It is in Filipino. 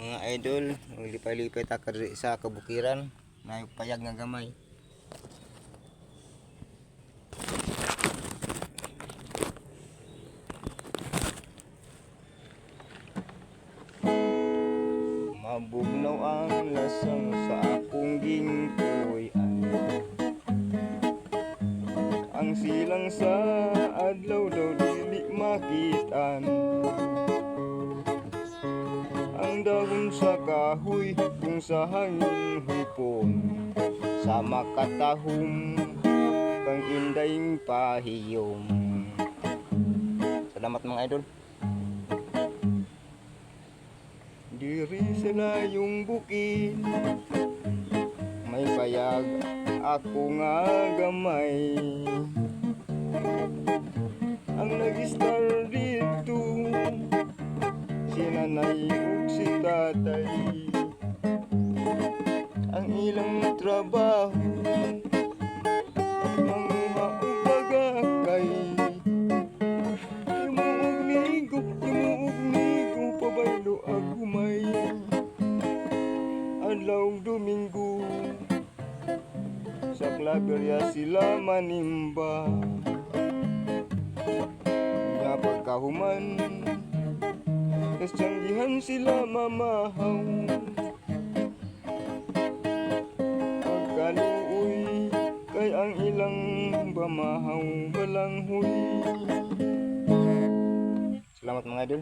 Mga idol, lipay-lipay ta kadiri sa kabukiran, may payag nga gamay. Mabugnaw ang lasang sa akong gingkoy, ang silang sa adlaw daw dili makitaan. Ang dahon sa kahoy kung sa hangin hupon, sa makatahom kang indayng pahiyom. Salamat mga idol. Diri sa layong bukid, may payag ako nga gamay. Ang nag-star dito, si nanay ug si tatay. Ang ilang trabaho, manguha ug pagakay. Imuog nigo, pabaylo agumay. Adlaw Domingo, sa Claveria sila manimba. Nga pagkahuman, kas tiyanggihan sila mamahaw. Pagkaluoy, kay ang ilang bamahaw balanghoy. Salamat mga idol.